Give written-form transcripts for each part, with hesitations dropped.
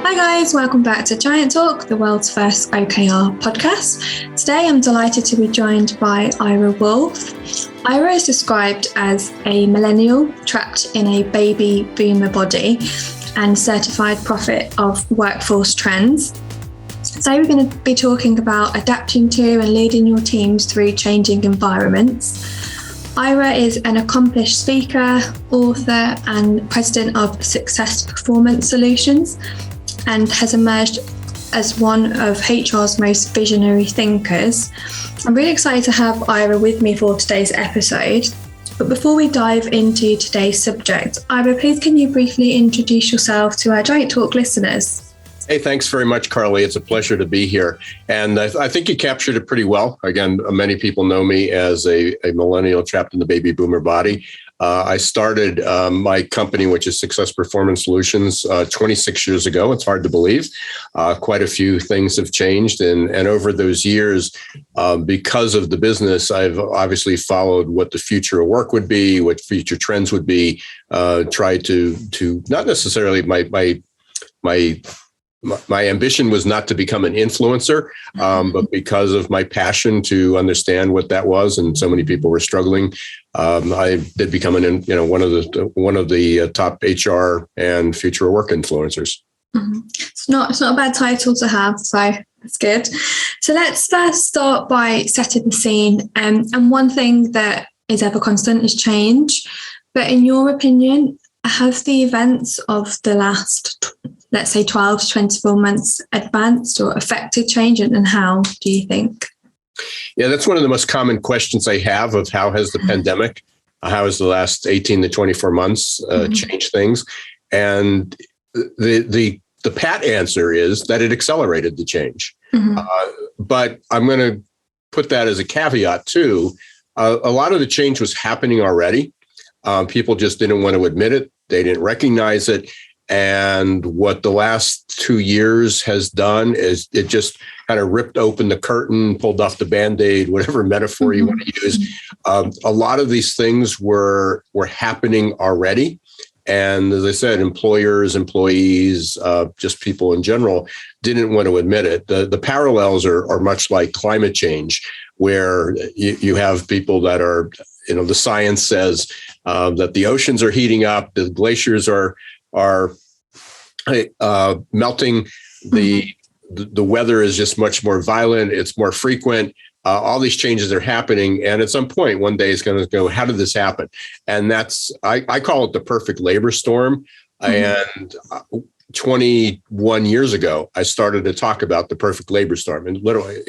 Hi guys, welcome back to Giant Talk, the world's first OKR podcast. Today I'm delighted to be joined by Ira Wolfe. Ira is described as a millennial trapped in a baby boomer body and certified prophet of workforce trends. Today we're going to be talking about adapting to and leading your teams through changing environments. Ira is an accomplished speaker, author, and president of Success Performance Solutions, and has emerged as one of HR's most visionary thinkers. I'm really excited to have Ira with me for today's episode. But before we dive into today's subject, Ira, please can you briefly introduce yourself to our Giant Talk listeners? Hey, thanks very much, Carly. It's a pleasure to be here. And I think you captured it pretty well. Again, many people know me as a millennial trapped in the baby boomer body. I started my company, which is Success Performance Solutions, 26 years ago. It's hard to believe. Quite a few things have changed. And over those years, because of the business, I've obviously followed what the future of work would be, what future trends would be, try to not necessarily my ambition was not to become an influencer, but because of my passion to understand what that was, and so many people were struggling, I did become one of the top HR and future work influencers. Mm-hmm. It's not a bad title to have, so that's good. So let's first start by setting the scene. And one thing that is ever constant is change. But in your opinion, have the events of the last, let's say, 12 to 24 months advanced or affected change, and how do you think? Yeah, that's one of the most common questions I have of how has the pandemic, how has the last 18 to 24 months changed things? And the pat answer is that it accelerated the change. Mm-hmm. But I'm going to put that as a caveat too. A lot of the change was happening already. People just didn't want to admit it. They didn't recognize it. And what the last 2 years has done is it just kind of ripped open the curtain, pulled off the Band-Aid, whatever metaphor you want to use. A lot of these things were happening already. And as I said, employers, employees, just people in general didn't want to admit it. The parallels are much like climate change, where you have people that are, the science says that the oceans are heating up, the glaciers are melting, the weather is just much more violent, it's more frequent. All these changes are happening, and at some point, one day it's going to go, how did this happen? And that's, I call it the perfect labor storm. And 21 years ago, I started to talk about the perfect labor storm, and literally,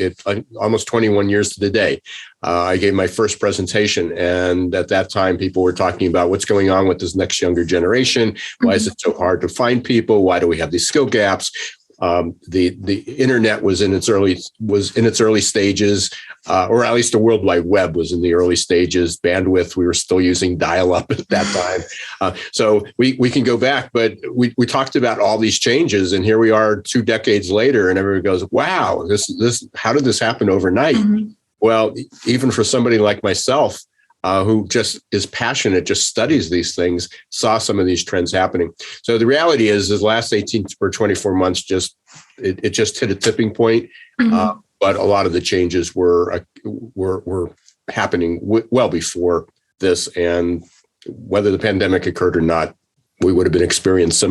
almost 21 years to the day, I gave my first presentation, and at that time, people were talking about what's going on with this next younger generation. Why is it so hard to find people? Why do we have these skill gaps? The internet was in its early stages, or at least the World Wide Web was in the early stages. Bandwidth, we were still using dial-up at that time. So we can go back, but we talked about all these changes, and here we are 2 decades later, and everyone goes, wow, this how did this happen overnight? Mm-hmm. Well, even for somebody like myself, who just is passionate, just studies these things, saw some of these trends happening. So the reality is the last 18 or 24 months, it just hit a tipping point. Mm-hmm. But a lot of the changes were happening well before this. And whether the pandemic occurred or not, we would have been experiencing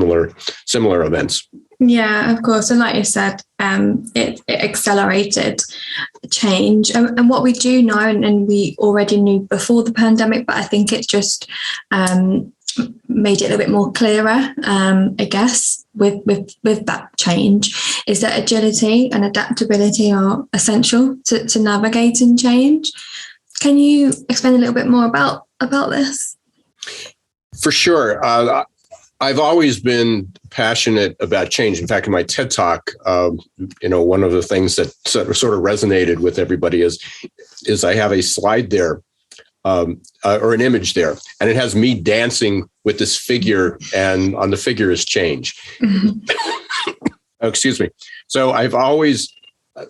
similar events. Yeah, of course. And like you said, it accelerated change. And what we do know, and we already knew before the pandemic, but I think it just made it a little bit more clearer, I guess, with that change, is that agility and adaptability are essential to navigating change. Can you explain a little bit more about this? For sure. I've always been passionate about change. In fact, in my TED Talk, one of the things that sort of resonated with everybody is I have a slide there, or an image there, and it has me dancing with this figure, and on the figure is change. Mm-hmm. Oh, excuse me. So I've always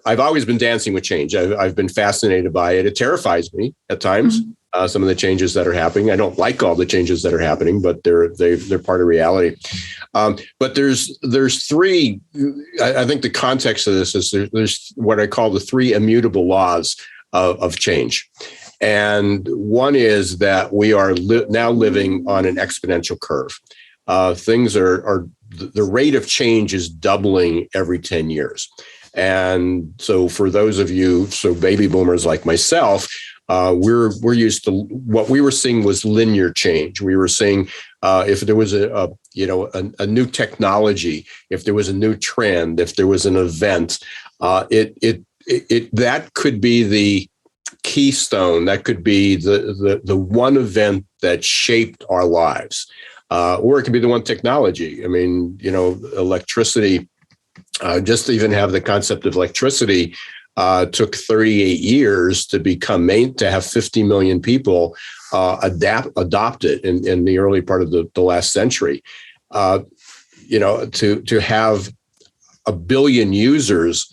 been dancing with change. I've been fascinated by it. It terrifies me at times. Mm-hmm. Some of the changes that are happening. I don't like all the changes that are happening, but they're part of reality. But there's three. I think the context of this is there's what I call the three immutable laws of change. And one is that we are now living on an exponential curve. Things are the rate of change is doubling every 10 years. And so for those of you, so baby boomers like myself, we're used to what we were seeing was linear change. We were seeing if there was a new technology, if there was a new trend, if there was an event, that could be the keystone. That could be the one event that shaped our lives, or it could be the one technology. I mean, electricity. Just to even have the concept of electricity took 38 years to to have 50 million people adopt it in the early part of the last century. To have a billion users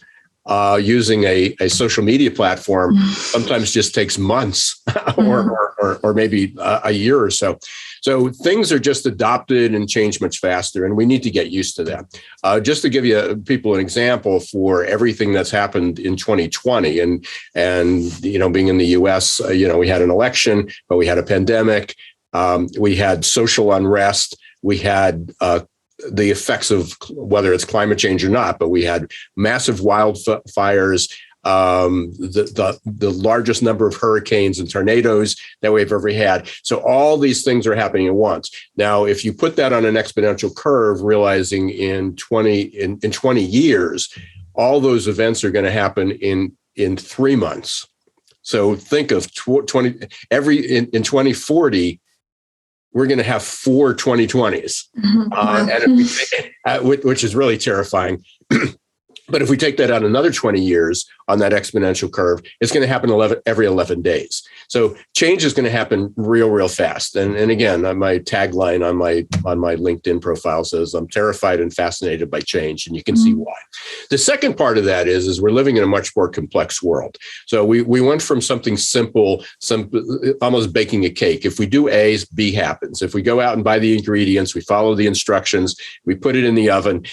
using a social media platform sometimes just takes months or maybe a year or so. So things are just adopted and change much faster, and we need to get used to that. Just to give people an example for everything that's happened in 2020, and being in the U.S., we had an election, but we had a pandemic, we had social unrest, we had the effects of whether it's climate change or not, but we had massive wildfires, the largest number of hurricanes and tornadoes that we've ever had. So all these things are happening at once. Now, if you put that on an exponential curve, realizing in 20 years, all those events are going to happen in 3 months. So think of in 2040. We're going to have 4 2020s, which is really terrifying. But if we take that out another 20 years on that exponential curve, it's going to happen every 11 days. So change is going to happen real fast. And again, my tagline on my LinkedIn profile says, "I'm terrified and fascinated by change," and you can see why. The second part of that is we're living in a much more complex world. So we went from something simple, almost baking a cake. If we do A, B happens. If we go out and buy the ingredients, we follow the instructions, we put it in the oven.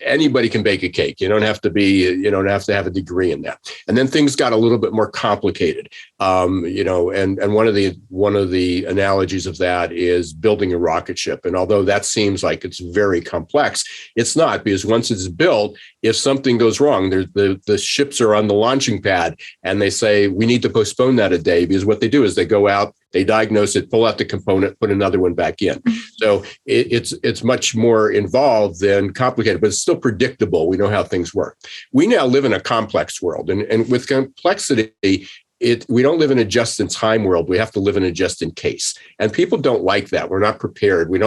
Anybody can bake a cake. You don't have to have a degree in that. And then things got a little bit more complicated. And one of the analogies of that is building a rocket ship. And although that seems like it's very complex, it's not, because once it's built, if something goes wrong, the ships are on the launching pad and they say, we need to postpone that a day, because what they do is they go out, they diagnose it, pull out the component, put another one back in. So it's much more involved than complicated, but it's still predictable. We know how things work. We now live in a complex world, and with complexity, we don't live in a just-in-time world. We have to live in a just-in-case, and people don't like that. We're not prepared. We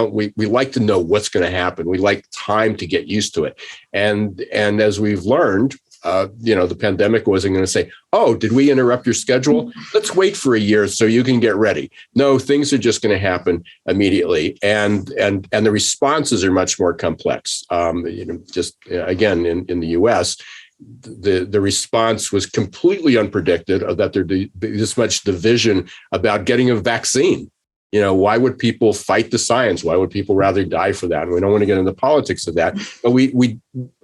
like to know what's going to happen. We like time to get used to it, and as we've learned. The pandemic wasn't going to say, "Oh, did we interrupt your schedule? Let's wait for a year so you can get ready." No, things are just going to happen immediately, and the responses are much more complex. Again, in the U.S., the response was completely unpredicted, that there'd be this much division about getting a vaccine. Why would people fight the science? Why would people rather die for that? And we don't want to get into politics of that, but we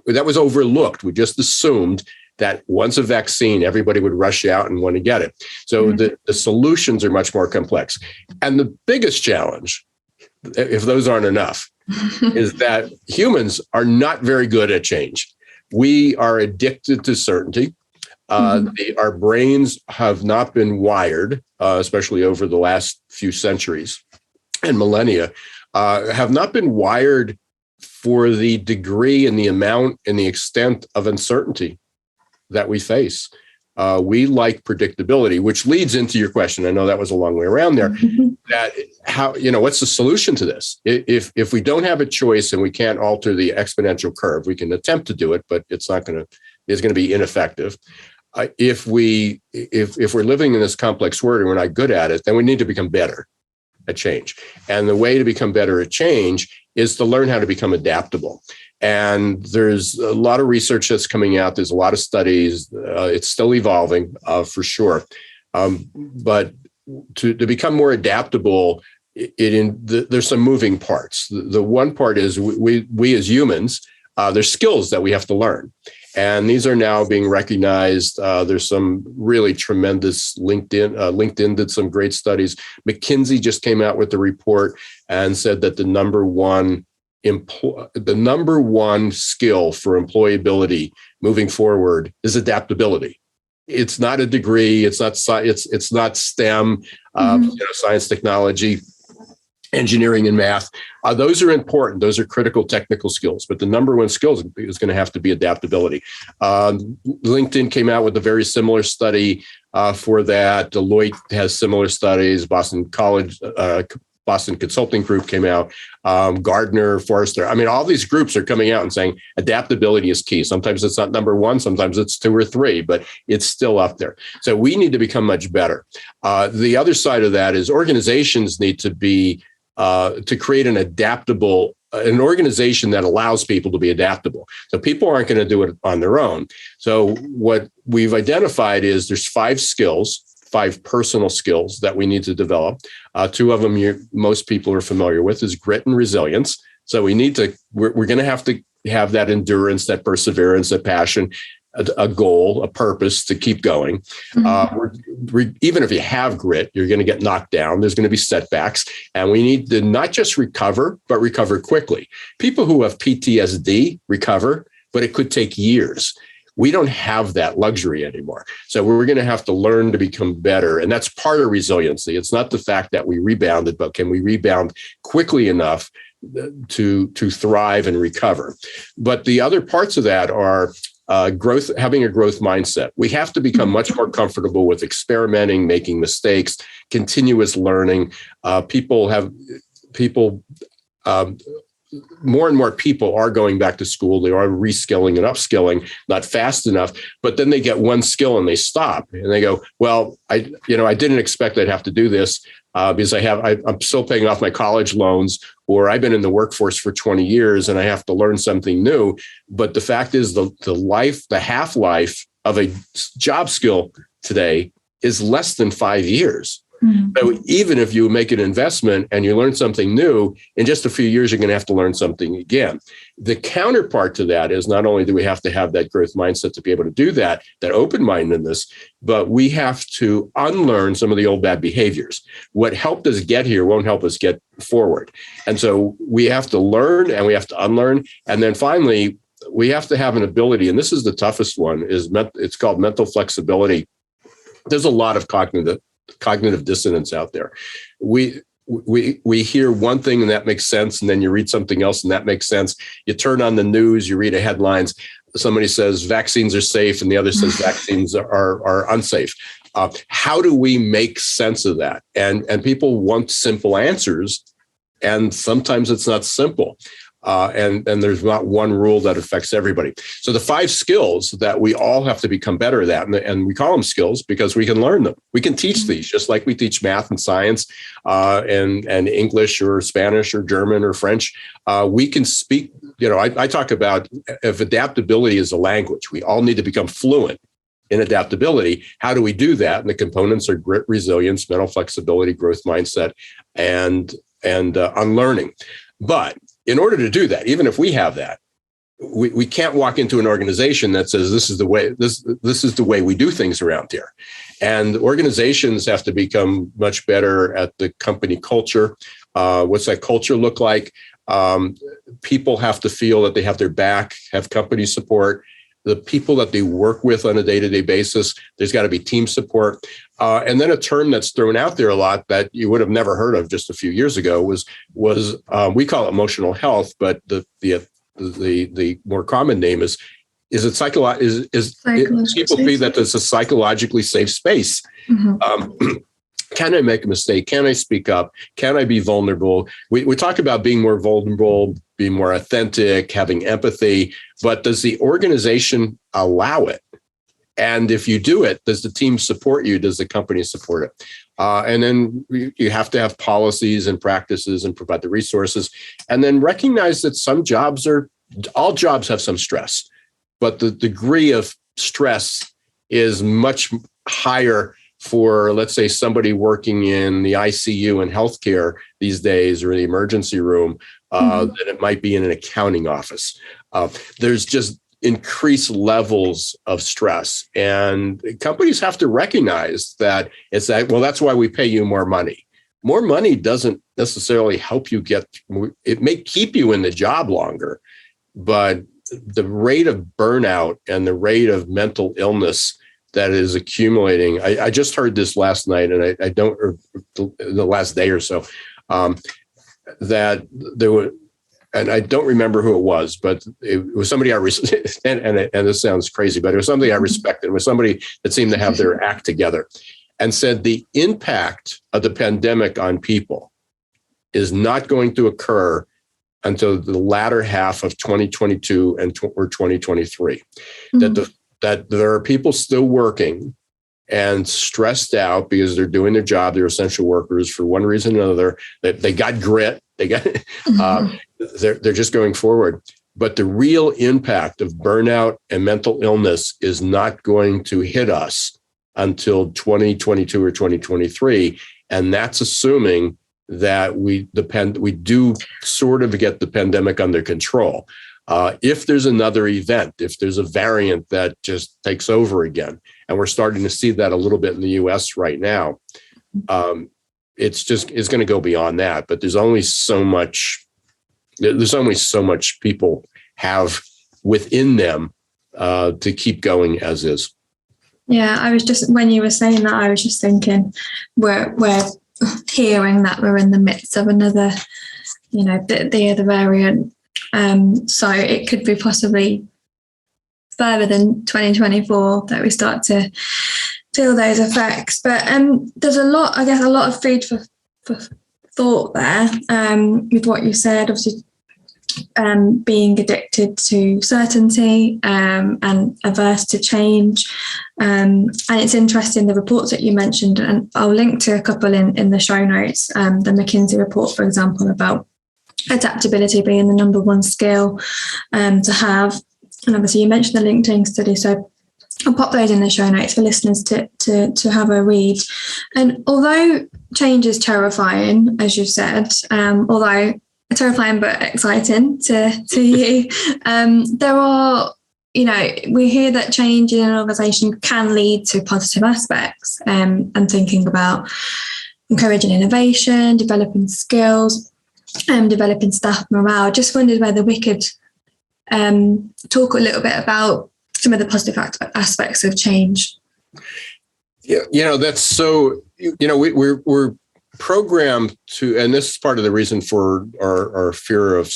that was overlooked. We just assumed that once a vaccine, everybody would rush out and want to get it. So the solutions are much more complex. And the biggest challenge, if those aren't enough, is that humans are not very good at change. We are addicted to certainty. Our brains have not been wired, especially over the last few centuries and millennia, have not been wired for the degree and the amount and the extent of uncertainty that we face. We like predictability, which leads into your question. I know that was a long way around there. What's the solution to this? If we don't have a choice and we can't alter the exponential curve, we can attempt to do it, but it's going to be ineffective. If we're living in this complex world and we're not good at it, then we need to become better at change. And the way to become better at change is to learn how to become adaptable. And there's a lot of research that's coming out. There's a lot of studies. It's still evolving, for sure. But to become more adaptable, there's some moving parts. The one part is we as humans, there's skills that we have to learn. And these are now being recognized. There's some really tremendous LinkedIn did some great studies. McKinsey just came out with a report and said that the number one skill for employability moving forward is adaptability. It's not a degree. It's not STEM, science, technology, engineering, and math. Those are important. Those are critical technical skills. But the number one skill is going to have to be adaptability. LinkedIn came out with a very similar study for that. Deloitte has similar studies. Boston Consulting Group came out, Gardner, Forrester. I mean, all these groups are coming out and saying adaptability is key. Sometimes it's not number one, sometimes it's 2 or 3, but it's still up there. So we need to become much better. The other side of that is organizations need to be, to create an organization that allows people to be adaptable. So people aren't going to do it on their own. So what we've identified is there's 5 personal skills that we need to develop. 2 of them most people are familiar with is grit and resilience. So we're going to have that endurance, that perseverance, that passion, a goal, a purpose to keep going. Even if you have grit, you're going to get knocked down. There's going to be setbacks, and we need to not just recover, but recover quickly. People who have PTSD recover, but it could take years. We don't have that luxury anymore. So we're going to have to learn to become better. And that's part of resiliency. It's not the fact that we rebounded, but can we rebound quickly enough to thrive and recover? But the other parts of that are growth, having a growth mindset. We have to become much more comfortable with experimenting, making mistakes, continuous learning. More and more people are going back to school. They are reskilling and upskilling, not fast enough, but then they get one skill and they stop and they go, well, I didn't expect I'd have to do this because I'm still paying off my college loans, or I've been in the workforce for 20 years and I have to learn something new. But the fact is the half-life of a job skill today is less than 5 years. So even if you make an investment and you learn something new, in just a few years, you're going to have to learn something again. The counterpart to that is not only do we have to have that growth mindset to be able to do that open-mindedness, but we have to unlearn some of the old bad behaviors. What helped us get here won't help us get forward. And so we have to learn and we have to unlearn. And then finally, we have to have an ability, and this is the toughest one, it's called mental flexibility. There's a lot of cognitive dissonance out there. We hear one thing and that makes sense, and then you read something else and that makes sense. You turn on the news, you read headlines. Somebody says vaccines are safe, and the other says vaccines are unsafe. How do we make sense of that? And people want simple answers, and sometimes it's not simple. And there's not one rule that affects everybody. So the 5 skills that we all have to become better at, and we call them skills because we can learn them. We can teach these just like we teach math and science and English or Spanish or German or French. We can speak, I talk about if adaptability is a language, we all need to become fluent in adaptability. How do we do that? And the components are grit, resilience, mental flexibility, growth mindset, and unlearning. But in order to do that, even if we have that, we can't walk into an organization that says this is the way we do things around here. And organizations have to become much better at the company culture. What's that culture look like? People have to feel that they have their back, have company support. The people that they work with on a day-to-day basis, there's got to be team support. And then a term that's thrown out there a lot that you would have never heard of just a few years ago was we call it emotional health, but the more common name is it psychological? People feel that it's a psychologically safe space. Can I make a mistake? Can I speak up? Can I be vulnerable? We talk about being more vulnerable, being more authentic, having empathy, but does the organization allow it? And if you do it, does the team support you? Does the company support it? And then you have to have policies and practices and provide the resources, and then recognize that all jobs have some stress, but the degree of stress is much higher for, let's say, somebody working in the ICU in healthcare these days or the emergency room than it might be in an accounting office. There's just increased levels of stress, and companies have to recognize that that's why we pay you more money. More money doesn't necessarily help you it may keep you in the job longer, but the rate of burnout and the rate of mental illness that is accumulating. I just heard this last night, and I don't, or the last day or so, that there were, and I don't remember who it was, but it was somebody and this sounds crazy, but it was somebody I respected. It was somebody that seemed to have their act together, and said the impact of the pandemic on people is not going to occur until the latter half of 2022 or 2023. That there are people still working and stressed out because they're doing their job. They're essential workers for one reason or another. They got grit. They got. They're just going forward. But the real impact of burnout and mental illness is not going to hit us until 2022 or 2023, and that's assuming that we do sort of get the pandemic under control. If there's another event, if there's a variant that just takes over again, and we're starting to see that a little bit in the U.S. right now, it's going to go beyond that. But there's only so much people have within them to keep going as is. Yeah, I was just, when you were saying that, I was just thinking we're hearing that we're in the midst of another, the other variant. So it could be possibly further than 2024 that we start to feel those effects. But there's a lot of food for thought there with what you said. Obviously, being addicted to certainty and averse to change. And it's interesting, the reports that you mentioned, and I'll link to a couple in the show notes, the McKinsey report, for example, about adaptability being the number one skill to have. And obviously you mentioned the LinkedIn study, so I'll pop those in the show notes for listeners to have a read. And although change is terrifying, as you said, although terrifying but exciting to you, there are, we hear that change in an organisation can lead to positive aspects, and thinking about encouraging innovation, developing skills, developing staff morale. Just wondered whether we could talk a little bit about some of the positive aspects of change. Yeah, that's so, we're programmed to, and this is part of the reason for our fear of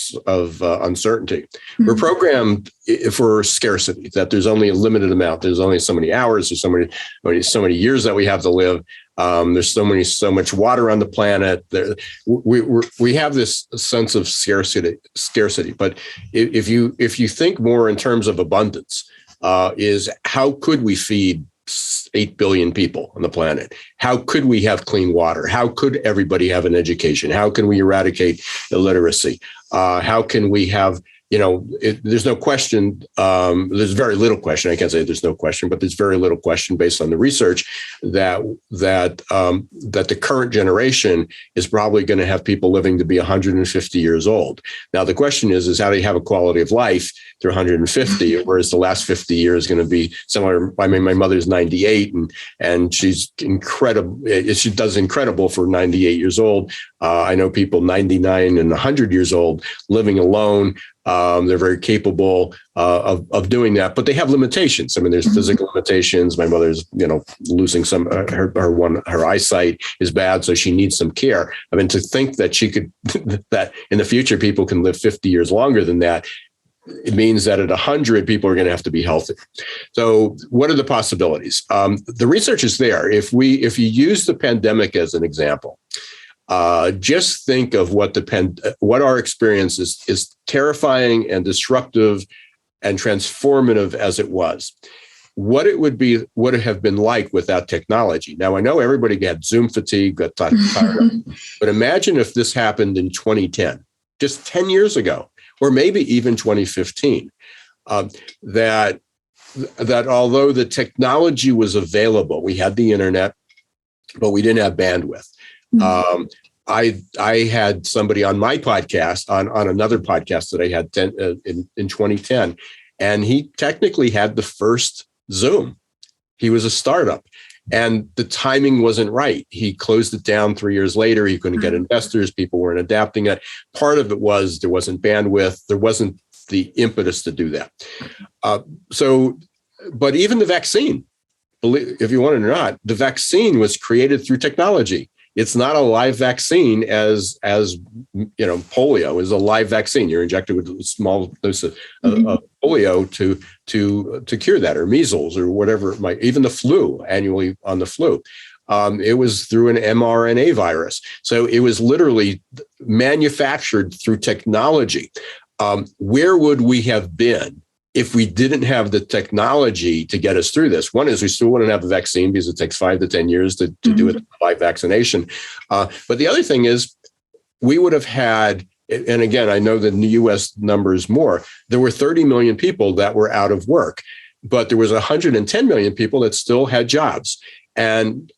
uncertainty. Mm-hmm. We're programmed for scarcity, that there's only a limited amount. There's only so many hours, there's so many years that we have to live. There's so much water on the planet. We have this sense of scarcity. But if you think more in terms of abundance, is how could we feed 8 billion people on the planet? How could we have clean water? How could everybody have an education? How can we eradicate illiteracy? How can we have, there's no question, there's very little question. I can't say there's no question, but there's very little question based on the research that the current generation is probably going to have people living to be 150 years old. Now, the question is how do you have a quality of life through 150, whereas the last 50 years is going to be similar. I mean, my mother's 98 and she's incredible. She does incredible for 98 years old. I know people 99 and 100 years old living alone. They're very capable of doing that, but they have limitations. I mean, there's physical limitations. My mother's, losing some, her eyesight is bad, so she needs some care. I mean, to think that she could, that in the future people can live 50 years longer than that, it means that at 100, people are going to have to be healthy. So what are the possibilities? The research is there. If you use the pandemic as an example, just think of what our experience is terrifying and disruptive and transformative as it was. What it would have been like without technology. Now, I know everybody got Zoom fatigue, got tired, but imagine if this happened in 2010, just 10 years ago, or maybe even 2015, that although the technology was available, we had the internet, but we didn't have bandwidth. I had somebody on my podcast, on another podcast that I had in 2010, and he technically had the first Zoom. He was a startup, and the timing wasn't right. He closed it down 3 years later. He couldn't get investors. People weren't adapting it. Part of it was there wasn't bandwidth. There wasn't the impetus to do that. But even the vaccine, if you want it or not, the vaccine was created through technology. It's not a live vaccine as polio is a live vaccine. You're injected with a small dose of polio to cure that, or measles, or whatever it might, even the flu, annually on the flu. It was through an mRNA virus. So it was literally manufactured through technology. Where would we have been if we didn't have the technology to get us through this? One is we still wouldn't have a vaccine because it takes 5 to 10 years to do it by vaccination. But the other thing is we would have had, and again, I know the U.S. numbers more, there were 30 million people that were out of work, but there was 110 million people that still had jobs. And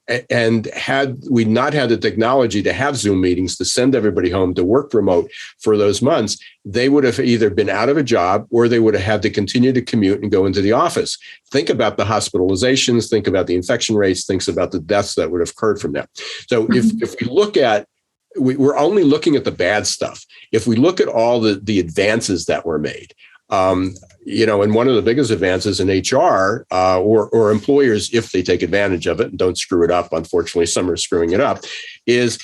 had we not had the technology to have Zoom meetings, to send everybody home, to work remote for those months, they would have either been out of a job or they would have had to continue to commute and go into the office. Think about the hospitalizations, think about the infection rates, think about the deaths that would have occurred from that. So if we look at, we're only looking at the bad stuff. If we look at all the advances that were made, and one of the biggest advances in HR or employers, if they take advantage of it and don't screw it up, unfortunately, some are screwing it up, is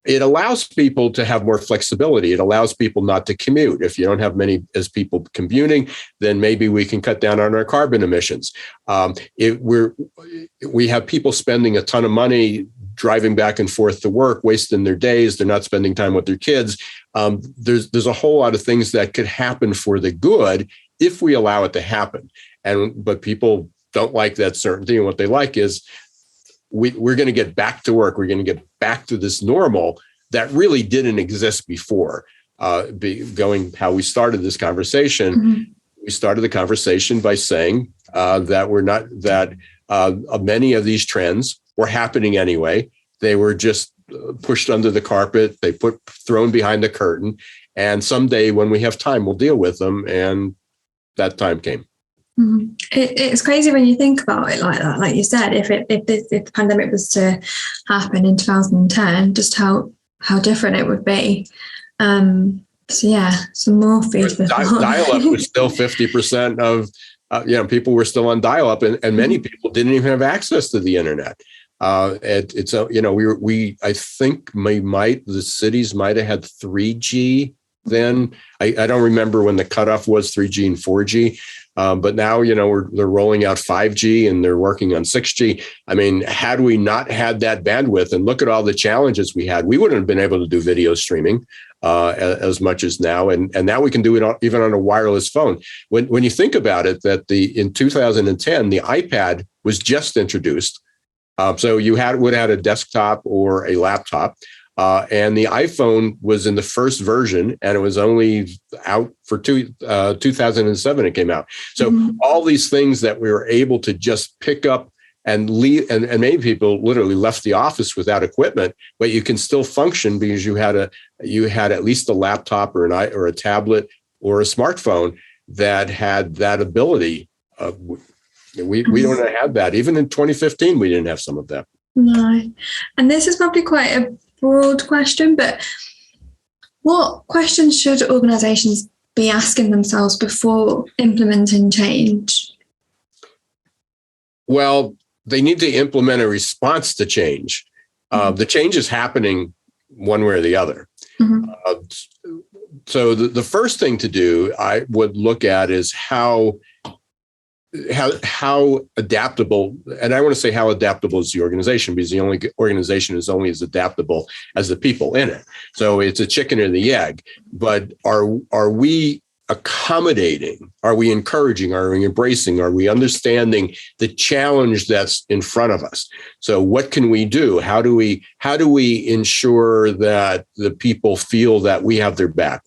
it allows people to have more flexibility. It allows people not to commute. If you don't have many as people commuting, then maybe we can cut down on our carbon emissions. We have people spending a ton of money driving back and forth to work, wasting their days. They're not spending time with their kids. There's a whole lot of things that could happen for the good if we allow it to happen. But people don't like that certainty. And what they like is we're going to get back to work. We're going to get back to this normal that really didn't exist before. Going how we started this conversation, we started the conversation by saying that many of these trends were happening anyway. They were just pushed under the carpet. They thrown behind the curtain. And someday when we have time, we'll deal with them. And that time came. It's crazy when you think about it like that. Like you said, if the pandemic was to happen in 2010, just how different it would be. So yeah, some more food for thought. Dial-up was still 50% of people were still on dial-up, and many people didn't even have access to the internet. I think the cities might have had 3G then. I don't remember when the cutoff was 3G and 4G, but now they're rolling out 5G and they're working on 6G. I mean, had we not had that bandwidth, and look at all the challenges we had, we wouldn't have been able to do video streaming as much as now, and now we can do it even on a wireless phone. When you think about it, that in 2010 the iPad was just introduced, so you would have had a desktop or a laptop. And the iPhone was in the first version, and it was only out for 2007 it came out. So all these things that we were able to just pick up and leave, and many people literally left the office without equipment, but you can still function because you had at least a laptop or a tablet or a smartphone that had that ability. We don't have that. Even in 2015, we didn't have some of that. No, and this is probably quite a broad question, but what questions should organizations be asking themselves before implementing change? Well, they need to implement a response to change. The change is happening one way or the other. So the first thing to do, I would look at, is how adaptable, and I want to say how adaptable is the organization, because the only organization is only as adaptable as the people in it. So it's a chicken or the egg. But are we accommodating? Are we encouraging? Are we embracing? Are we understanding the challenge that's in front of us? So what can we do? How do we ensure that the people feel that we have their back?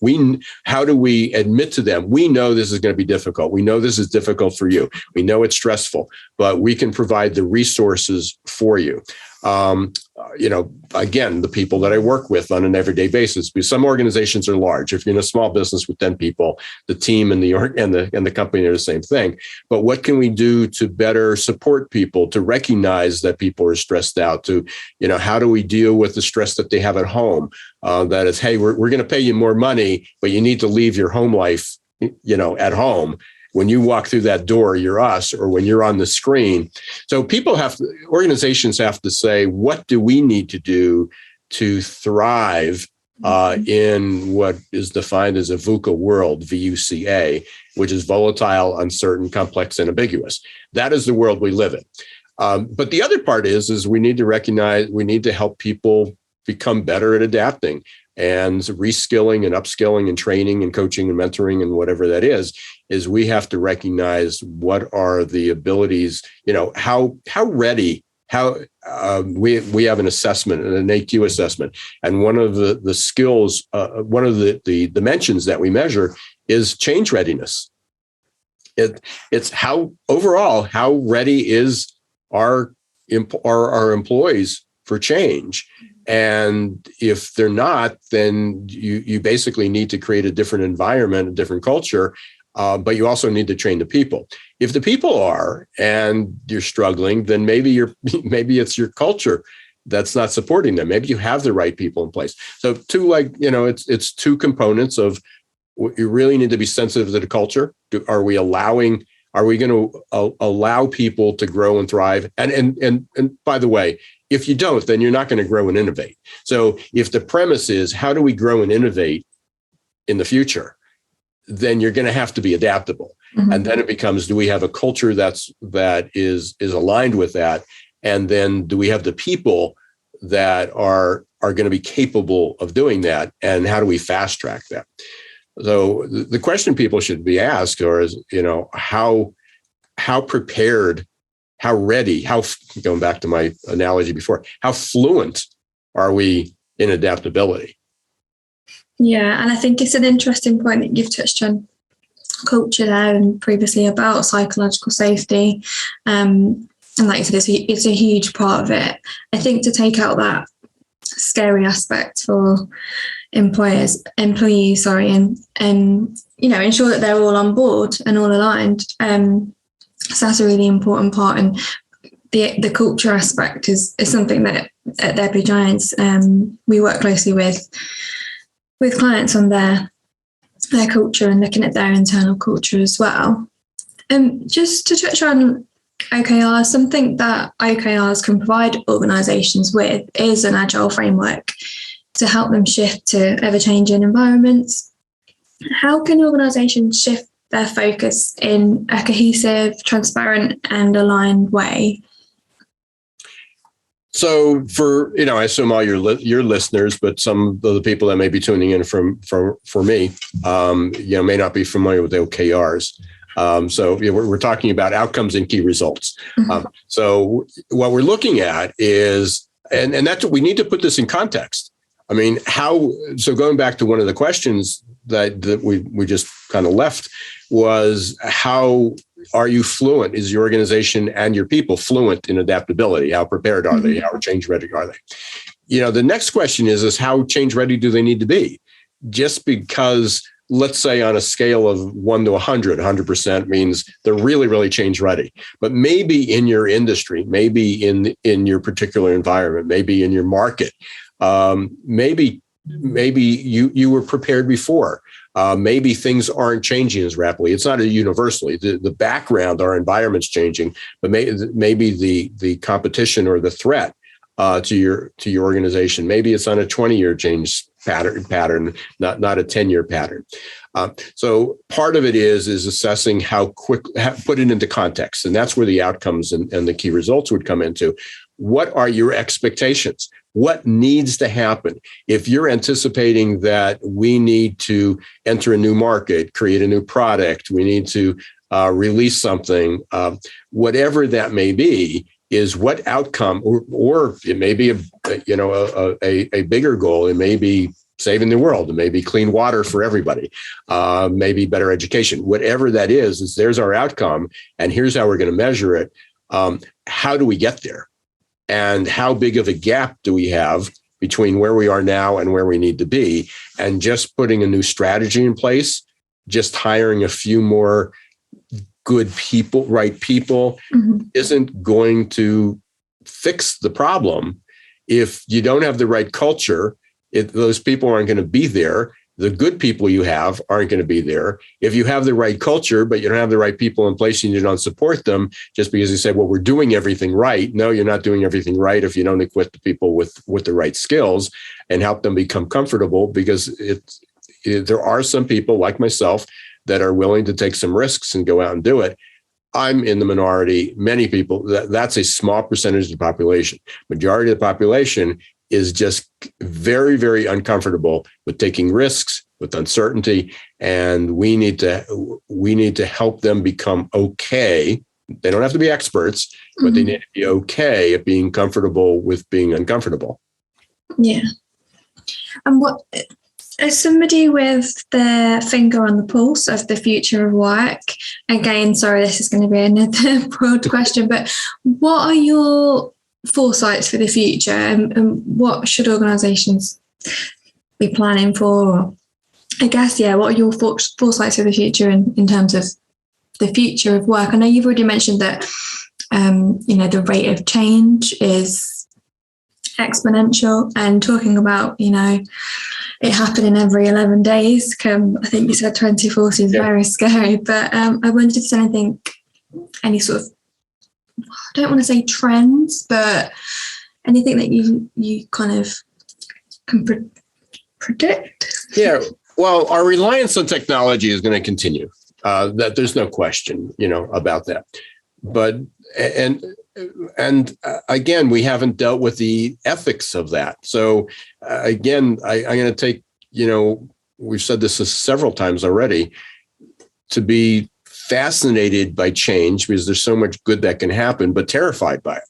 How do we admit to them, we know this is going to be difficult. We know this is difficult for you. We know it's stressful, but we can provide the resources for you. Again, the people that I work with on an everyday basis, because some organizations are large. If you're in a small business with 10 people, the team and the company are the same thing. But what can we do to better support people, to recognize that people are stressed out, to, how do we deal with the stress that they have at home? That is, hey, we're going to pay you more money, but you need to leave your home life, at home. When you walk through that door, you're us, or when you're on the screen. So organizations have to say, what do we need to do to thrive in what is defined as a VUCA world, VUCA, which is volatile, uncertain, complex, and ambiguous. That is the world we live in. But the other part is we need to recognize, we need to help people become better at adapting and reskilling and upskilling and training and coaching and mentoring and whatever that is we have to recognize what are the abilities, how ready, we have an assessment, an AQ assessment. And one of the skills, one of the dimensions that we measure is change readiness. It's how ready is our employees for change. And if they're not, then you basically need to create a different environment, a different culture, but you also need to train the people. If the people are, and you're struggling, then maybe it's your culture that's not supporting them. Maybe you have the right people in place. So it's two components of, you really need to be sensitive to the culture. Are we going to allow people to grow and thrive? And by the way, if you don't, then you're not going to grow and innovate. So if the premise is, how do we grow and innovate in the future, then you're going to have to be adaptable. Mm-hmm. And then it becomes, do we have a culture that is aligned with that? And then do we have the people that are going to be capable of doing that? And how do we fast track that? So the question people should be asked is, how prepared, how ready, going back to my analogy before, how fluent are we in adaptability? Yeah, and I think it's an interesting point that you've touched on culture there and previously about psychological safety. And like you said, it's a huge part of it. I think to take out that scary aspect for employees, and ensure that they're all on board and all aligned. So that's a really important part. And the culture aspect is something that at Therapy Giants we work closely with clients on their culture and looking at their internal culture as well. Just to touch on OKRs, something that OKRs can provide organisations with is an agile framework to help them shift to ever-changing environments. How can organisations shift their focus in a cohesive, transparent and aligned way? So for, I assume all your listeners, but some of the people that may be tuning in for me, may not be familiar with the OKRs. So we're talking about outcomes and key results. Mm-hmm. So what we're looking at is, and that's what we need to put this in context. I mean, so going back to one of the questions that we just kind of left was, how are you fluent? Is your organization and your people fluent in adaptability? How prepared are they? How change ready are they? The next question is how change ready do they need to be? Just because, let's say on a scale of 1 to 100, 100% means they're really, really change ready. But maybe in your industry, maybe in your particular environment, maybe in your market, maybe you were prepared before. Maybe things aren't changing as rapidly. It's not universally. The background, our environment's changing, but maybe the competition or the threat to your organization, maybe it's on a 20-year change pattern, not a 10-year pattern. So part of it is assessing put it into context, and that's where the outcomes and the key results would come into. What are your expectations? What needs to happen? If you're anticipating that we need to enter a new market, create a new product, we need to release something, whatever that may be, is what outcome, or it may be a bigger goal. It may be saving the world. It may be clean water for everybody, maybe better education. Whatever that is there's our outcome, and here's how we're going to measure it. How do we get there? and how big of a gap do we have between where we are now and where we need to be. And just putting a new strategy in place, just hiring a few more good people, right people, isn't going to fix the problem. If you don't have the right culture, those people aren't going to be there. The good people you have aren't going to be there. If you have the right culture, but you don't have the right people in place and you don't support them, just because you say, well, we're doing everything right. No, you're not doing everything right if you don't equip the people with the right skills and help them become comfortable, because there are some people like myself that are willing to take some risks and go out and do it. I'm in the minority. Many people, that's a small percentage of the population. Majority of the population is just very, very uncomfortable with taking risks, with uncertainty, and we need to help them become okay. They don't have to be experts, but they need to be okay at being comfortable with being uncomfortable. Yeah. And what, as somebody with their finger on the pulse of the future of work, again, sorry, this is going to be another broad question, but what are your foresights for the future, and what should organisations be planning for? I guess, what are your foresights for the future in terms of the future of work? I know you've already mentioned that, the rate of change is exponential, and talking about, it happening every 11 days, I think you said 2040 is very scary, but I wondered if there's any sort of, I don't want to say trends, but anything that you kind of can predict? Yeah, well, our reliance on technology is going to continue. That there's no question, about that. But and again, we haven't dealt with the ethics of that. So again, I'm going to take, we've said this several times already, to be fascinated by change because there's so much good that can happen, but terrified by it.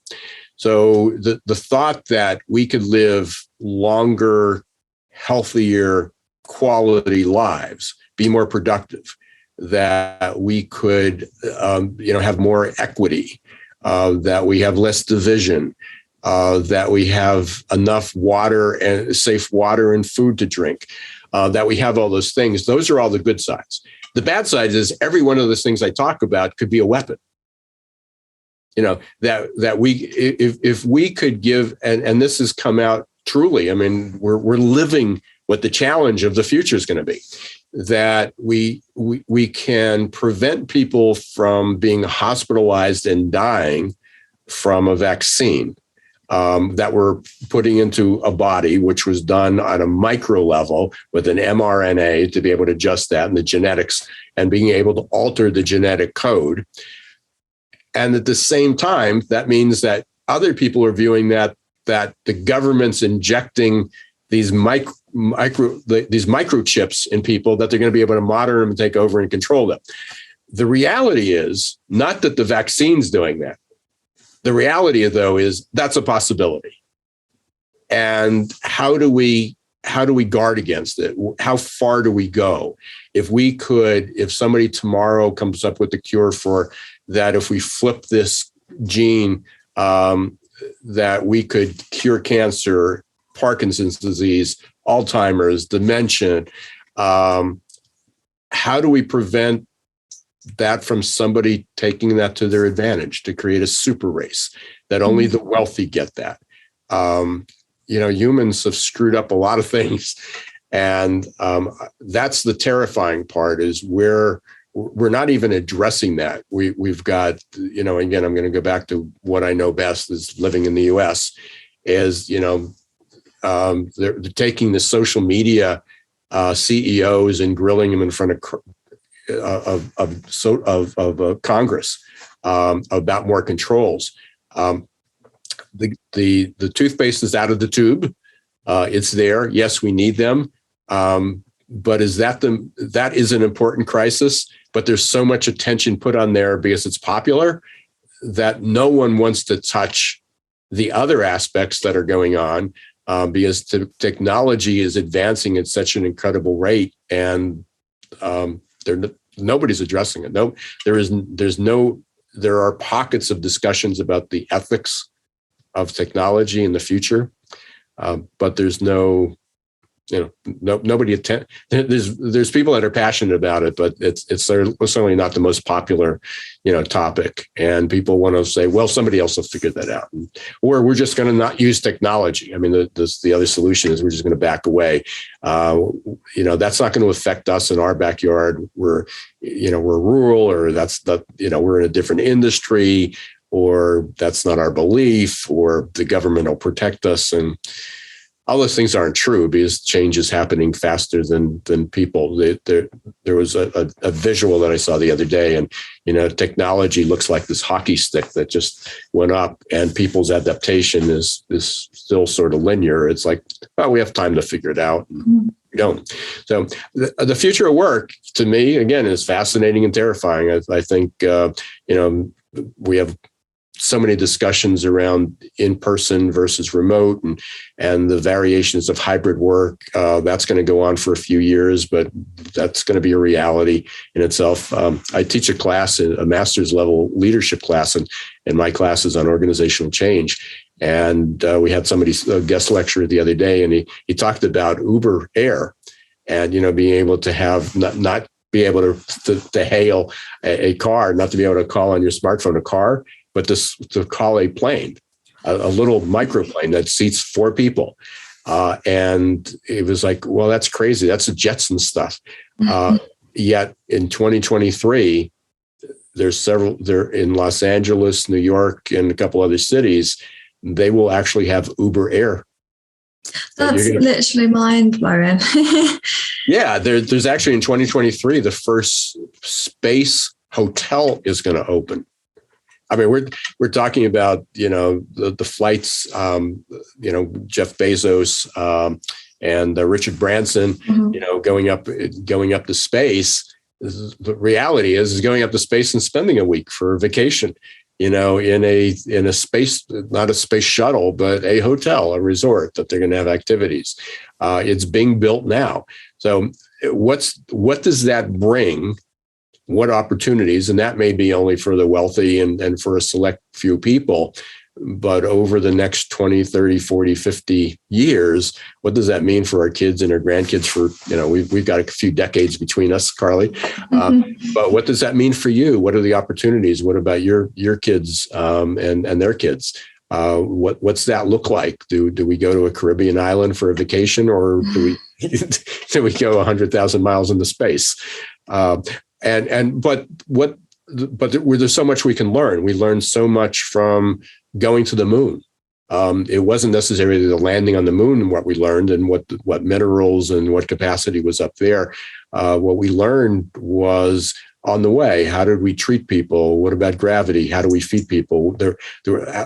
So the thought that we could live longer, healthier, quality lives, be more productive, that we could, have more equity, that we have less division, that we have enough water and safe water and food to drink, that we have all those things. Those are all the good sides. The bad side is every one of those things I talk about could be a weapon. That we, if we could give, and this has come out truly, I mean, we're living what the challenge of the future is going to be, that we can prevent people from being hospitalized and dying from a vaccine that we're putting into a body, which was done on a micro level with an mRNA to be able to adjust that and the genetics and being able to alter the genetic code. And at the same time, that means that other people are viewing that the government's injecting these microchips in people, that they're going to be able to monitor them and take over and control them. The reality is not that the vaccine's doing that. The reality, though, is that's a possibility. And how do we guard against it? How far do we go? If somebody tomorrow comes up with a cure for that, if we flip this gene, that we could cure cancer, Parkinson's disease, Alzheimer's, dementia, how do we prevent that from somebody taking that to their advantage to create a super race that only the wealthy get that? Humans have screwed up a lot of things. And that's the terrifying part, is where we're not even addressing that. We've got, again, I'm going to go back to what I know best is living in the US, is, they're taking the social media CEOs and grilling them in front of Congress about more controls. The toothpaste is out of the tube. It's there. Yes, we need them. But that is an important crisis, but there's so much attention put on there because it's popular that no one wants to touch the other aspects that are going on, because technology is advancing at such an incredible rate, and nobody's addressing it. There are pockets of discussions about the ethics of technology in the future, but there's no, nobody attend. There's people that are passionate about it, but it's certainly not the most popular, topic. And people want to say, well, somebody else will figure that out, or we're just going to not use technology. I mean, the other solution is we're just going to back away. That's not going to affect us in our backyard. We're rural, or we're in a different industry, or that's not our belief, or the government will protect us. And all those things aren't true, because change is happening faster than people. There was a visual that I saw the other day, and technology looks like this hockey stick that just went up, and people's adaptation is still sort of linear. It's like, well, we have time to figure it out. We don't. So the future of work, to me, again, is fascinating and terrifying. I think we have so many discussions around in-person versus remote, and the variations of hybrid work. That's going to go on for a few years, but that's going to be a reality in itself. I teach a class, a master's level leadership class, and my class is on organizational change. And we had somebody, a guest lecturer the other day, and he talked about Uber Air, and being able to have not be able to hail a car, not to be able to call on your smartphone a car, but to call a plane, a little microplane that seats 4 people. And it was like, well, that's crazy. That's the Jetson stuff. Yet in 2023, there in Los Angeles, New York, and a couple other cities, they will actually have Uber Air. That's literally mind-blowing. Yeah, there's actually in 2023, the first space hotel is going to open. I mean, we're talking about, the flights, Jeff Bezos and Richard Branson, going up to space. The reality is going up to space and spending a week for a vacation, in a space, not a space shuttle, but a hotel, a resort that they're going to have activities. It's being built now. So what does that bring? What opportunities? And that may be only for the wealthy and for a select few people. But over the next 20, 30, 40, 50 years, what does that mean for our kids and our grandkids? We've got a few decades between us, Carly. But what does that mean for you? What are the opportunities? What about your kids and their kids? What's that look like? Do we go to a Caribbean island for a vacation, or do we go 100,000 miles into space? But there's so much we can learn. We learned so much from going to the moon. It wasn't necessarily the landing on the moon and what we learned, and what minerals and what capacity was up there. What we learned was on the way. How did we treat people? What about gravity? How do we feed people?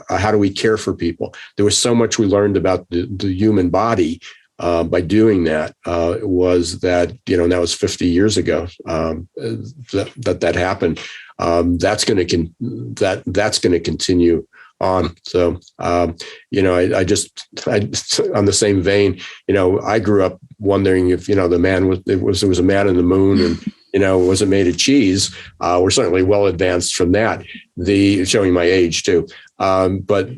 How do we care for people? There was so much we learned about the human body. By doing that, was that, that was 50 years ago that happened. That's going to continue on. So, I on the same vein, I grew up wondering if, the man there was a man in the moon, and, was it made of cheese? We're certainly well advanced from that. Showing my age too. But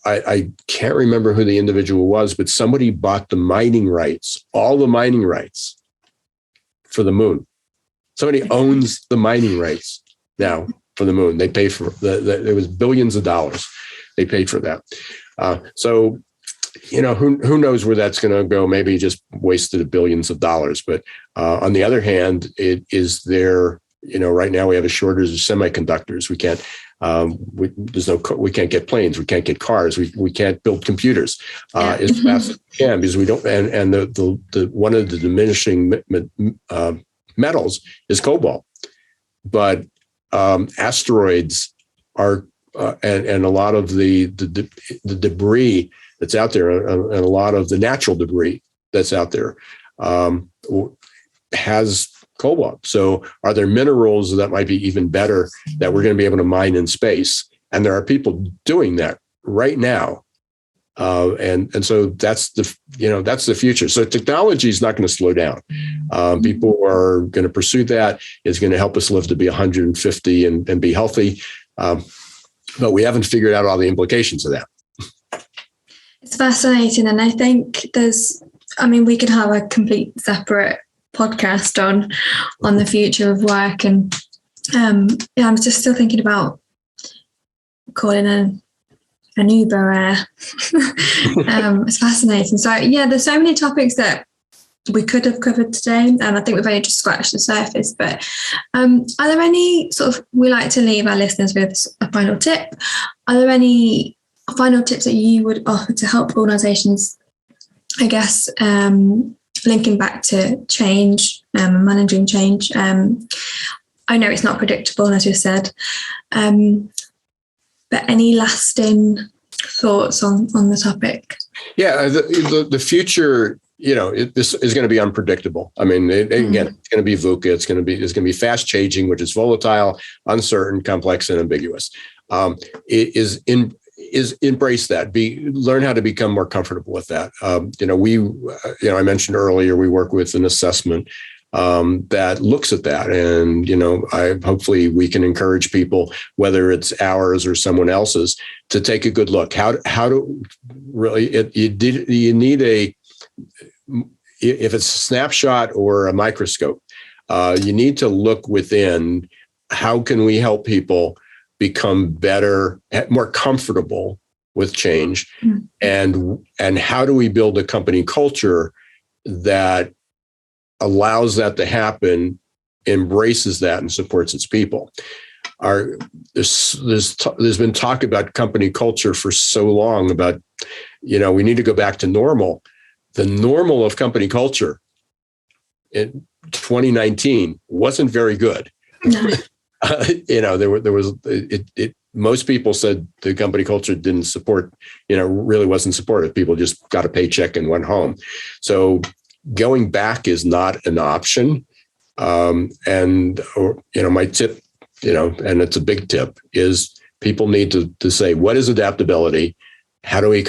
I can't remember who the individual was, but somebody bought the mining rights, all the mining rights for the moon. Somebody owns the mining rights now for the moon. They pay for it was billions of dollars. They paid for that. So, who knows where that's going to go? Maybe just wasted billions of dollars. But on the other hand, it is there. Right now we have a shortage of semiconductors. We can't. We can't get planes. We can't get cars. We can't build computers as fast as we can, because we don't. And the one of the diminishing metals is cobalt. But asteroids are and a lot of the debris that's out there, and a lot of the natural debris that's out there has cobalt. So are there minerals that might be even better that we're going to be able to mine in space? And there are people doing that right now. And so that's the future. So technology is not going to slow down. People are going to pursue that. It's going to help us live to be 150 and be healthy. But we haven't figured out all the implications of that. It's fascinating. And I think we could have a complete separate podcast on the future of work. And I'm just still thinking about calling an Uber. It's fascinating. So there's so many topics that we could have covered today, and I think we've only just scratched the surface. But are there any we like to leave our listeners with a final tip? Are there any final tips that you would offer to help organisations, I guess, linking back to change and managing change? I know it's not predictable, as you said, but any lasting thoughts on the topic? Yeah, the future, this is going to be unpredictable. I mean, again, it's going to be VUCA. It's going to be fast changing, which is volatile, uncertain, complex, and ambiguous. Embrace that. Learn how to become more comfortable with that. I mentioned earlier, we work with an assessment that looks at that, and hopefully we can encourage people, whether it's ours or someone else's, to take a good look. How to really you need if it's a snapshot or a microscope, you need to look within. How can we help people become better, more comfortable with change, and how do we build a company culture that allows that to happen, embraces that, and supports its people? There's been talk about company culture for so long about, we need to go back to normal. The normal of company culture in 2019 wasn't very good. No. Most people said the company culture didn't support, really wasn't supportive. People just got a paycheck and went home. So going back is not an option. My tip, and it's a big tip, is people need to say, what is adaptability? How do we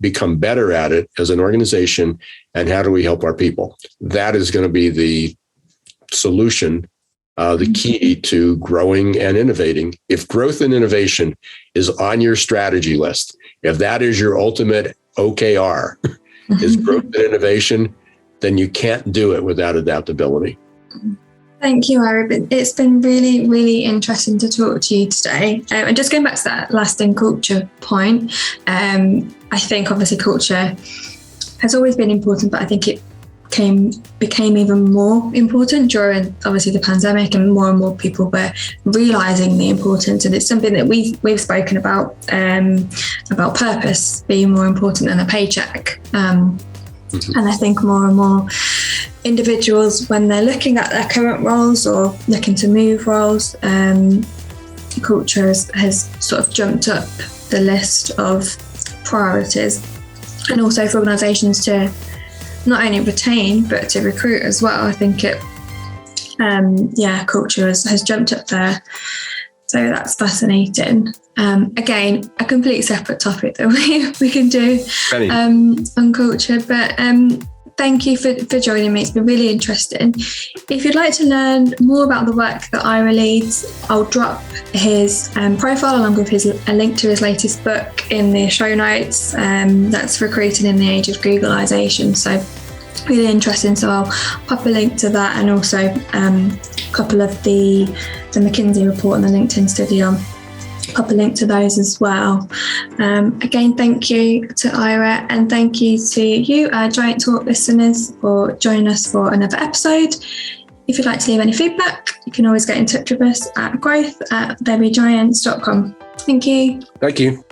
become better at it as an organization? And how do we help our people? That is going to be the solution, the key to growing and innovating. If growth and innovation is on your strategy list, if that is your ultimate OKR, is growth and innovation, then you can't do it without adaptability. Thank you, Ira. It's been really, really interesting to talk to you today. And just going back to that lasting culture point, I think obviously culture has always been important, but I think it became even more important during obviously the pandemic, and more people were realizing the importance. And it's something that we've spoken about purpose being more important than a paycheck. And I think more and more individuals, when they're looking at their current roles or looking to move roles, culture has sort of jumped up the list of priorities, and also for organisations to not only retain but to recruit as well. I think culture has jumped up there. So that's fascinating. Again, a complete separate topic that we can do on culture. But thank you for joining me. It's been really interesting. If you'd like to learn more about the work that Ira leads, I'll drop his profile along with a link to his latest book in the show notes. That's Recruiting in the Age of Googleization. So really interesting. So I'll pop a link to that, and also a couple of the McKinsey report and the LinkedIn study. I'll pop a link to those as well. Again, thank you to Ira, and thank you to you, our Giant Talk listeners, for joining us for another episode. If you'd like to leave any feedback, you can always get in touch with us at growth@babygiants.com. Thank you. Thank you.